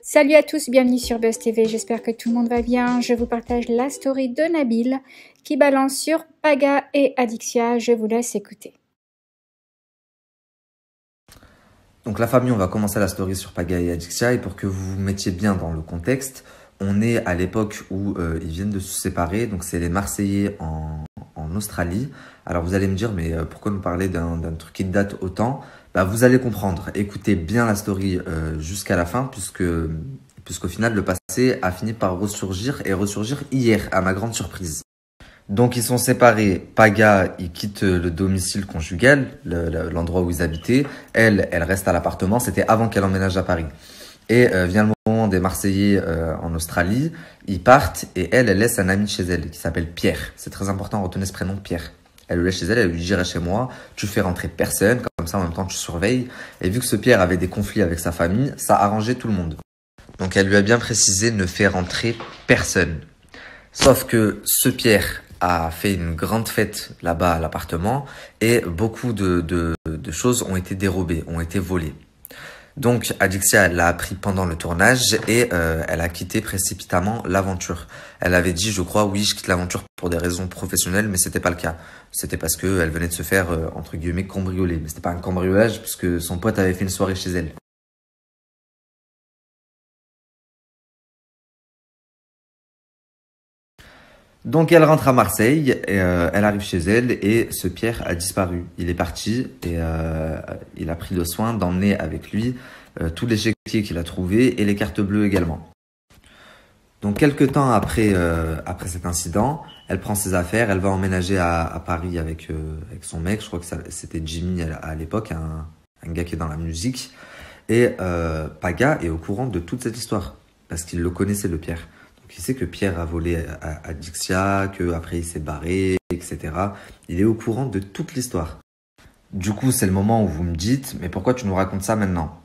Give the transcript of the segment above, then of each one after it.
Salut à tous, bienvenue sur Buzz TV, j'espère que tout le monde va bien. Je vous partage la story de Nabil qui balance sur Paga et Adixia, je vous laisse écouter. Donc la famille, on va commencer la story sur Paga et Adixia, et pour que vous vous mettiez bien dans le contexte, on est à l'époque où ils viennent de se séparer, donc c'est les Marseillais en Australie. Alors vous allez me dire, mais pourquoi nous parler d'un truc qui date autant? Bah, vous allez comprendre, écoutez bien la story jusqu'à la fin, puisqu'au final le passé a fini par ressurgir hier, à ma grande surprise. Donc ils sont séparés, Paga, il quitte le domicile conjugal, l'endroit où ils habitaient. Elle reste à l'appartement, c'était avant qu'elle emménage à Paris. Et vient le moment des Marseillais en Australie, ils partent et elle laisse un ami chez elle qui s'appelle Pierre. C'est très important, retenez ce prénom, Pierre. Elle le laisse chez elle, elle lui dit « J'irai chez moi, tu fais rentrer personne, comme ça en même temps tu surveilles ». Et vu que ce Pierre avait des conflits avec sa famille, ça arrangeait tout le monde. Donc elle lui a bien précisé « Ne fais rentrer personne ». Sauf que ce Pierre a fait une grande fête là-bas à l'appartement et beaucoup de choses ont été dérobées, ont été volées. Donc Adixia, elle l'a appris pendant le tournage et elle a quitté précipitamment l'aventure. Elle avait dit, je crois, oui, je quitte l'aventure pour des raisons professionnelles, mais c'était pas le cas. C'était parce qu'elle venait de se faire, entre guillemets, cambrioler. Mais c'était pas un cambriolage puisque son pote avait fait une soirée chez elle. Donc elle rentre à Marseille, et, elle arrive chez elle et ce Pierre a disparu. Il est parti et il a pris le soin d'emmener avec lui tous les chéquiers qu'il a trouvés et les cartes bleues également. Donc quelques temps après cet incident, elle prend ses affaires, elle va emménager à Paris avec son mec, je crois que c'était Jimmy à l'époque, un gars qui est dans la musique. Et Paga est au courant de toute cette histoire parce qu'il le connaissait, le Pierre. Donc il sait que Pierre a volé à Dixia, qu'après il s'est barré, etc. Il est au courant de toute l'histoire. Du coup, c'est le moment où vous me dites, mais pourquoi tu nous racontes ça maintenant?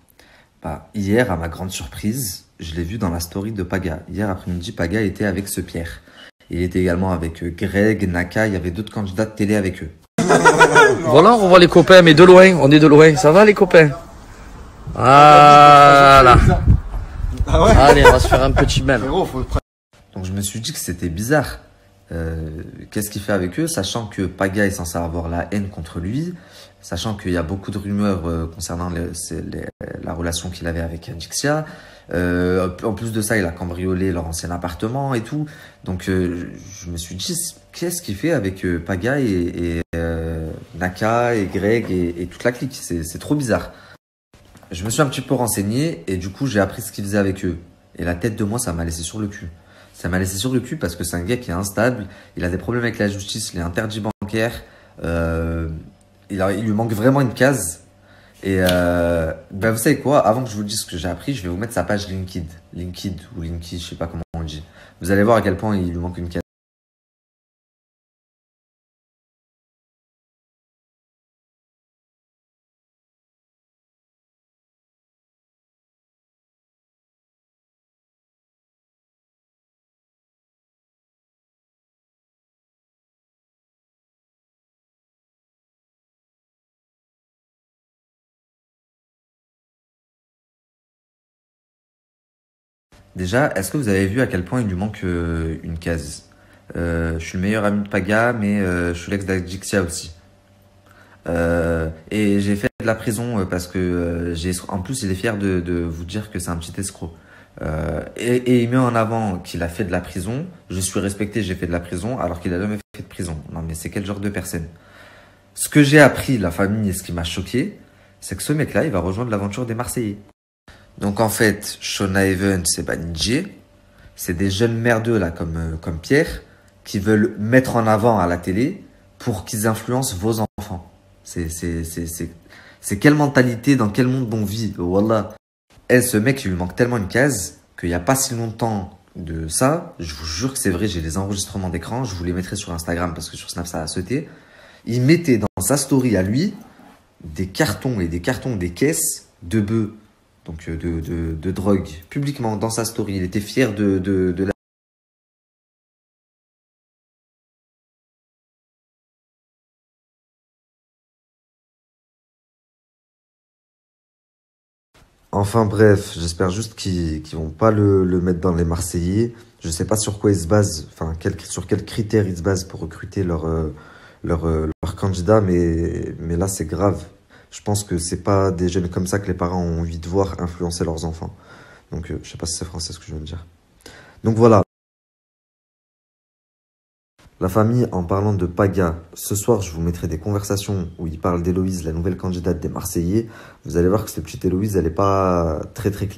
Bah, hier, à ma grande surprise, je l'ai vu dans la story de Paga. Hier après-midi, Paga était avec ce Pierre. Il était également avec Greg, Naka, il y avait d'autres candidats de télé avec eux. Voilà, on voit les copains, mais de loin, on est de loin. Ça va les copains? Voilà. Allez, on va se faire un petit bain. Donc je me suis dit que c'était bizarre. Qu'est-ce qu'il fait avec eux, sachant que Paga est censé avoir la haine contre lui, sachant qu'il y a beaucoup de rumeurs concernant la relation qu'il avait avec Adixia. En plus de ça, il a cambriolé leur ancien appartement et tout. Donc je me suis dit, qu'est-ce qu'il fait avec Paga et Naka et Greg et toute la clique? C'est trop bizarre. Je me suis un petit peu renseigné et du coup j'ai appris ce qu'il faisait avec eux. Et la tête de moi, ça m'a laissé sur le cul. Ça m'a laissé sur le cul parce que c'est un gars qui est instable, il a des problèmes avec la justice, il est interdit bancaire, il lui manque vraiment une case. Et ben vous savez quoi, avant que je vous dise ce que j'ai appris, je vais vous mettre sa page LinkedIn. LinkedIn ou Linky, je sais pas comment on dit. Vous allez voir à quel point il lui manque une case. Déjà, est-ce que vous avez vu à quel point il lui manque une case? Je suis le meilleur ami de Paga, mais je suis l'ex d'Adixia aussi. Et j'ai fait de la prison parce que en plus il est fier de vous dire que c'est un petit escroc. Et il met en avant qu'il a fait de la prison. Je suis respecté, j'ai fait de la prison alors qu'il a jamais fait de prison. Non mais c'est quel genre de personne? Ce que j'ai appris, la famille, et ce qui m'a choqué, c'est que ce mec-là, il va rejoindre l'aventure des Marseillais. Donc en fait, Shona Evans et Banijé, c'est des jeunes merdeux là comme Pierre qui veulent mettre en avant à la télé pour qu'ils influencent vos enfants. C'est quelle mentalité, dans quel monde on vit, Wallah. Et ce mec, il lui manque tellement une case qu'il n'y a pas si longtemps de ça, je vous jure que c'est vrai, j'ai des enregistrements d'écran, je vous les mettrai sur Instagram parce que sur Snap ça a sauté. Il mettait dans sa story à lui des cartons et des cartons, des caisses de bœufs, donc de drogue, publiquement dans sa story. Il était fier de la... Enfin bref, j'espère juste qu'ils vont pas le mettre dans les Marseillais. Je sais pas sur quoi ils se basent, enfin sur quels critères ils se basent pour recruter leur candidat, mais là c'est grave. Je pense que c'est pas des jeunes comme ça que les parents ont envie de voir influencer leurs enfants. Donc je sais pas si c'est français ce que je viens de dire. Donc voilà. La famille, en parlant de Paga, ce soir, je vous mettrai des conversations où il parle d'Héloïse, la nouvelle candidate des Marseillais. Vous allez voir que cette petite Héloïse, elle n'est pas très très claire.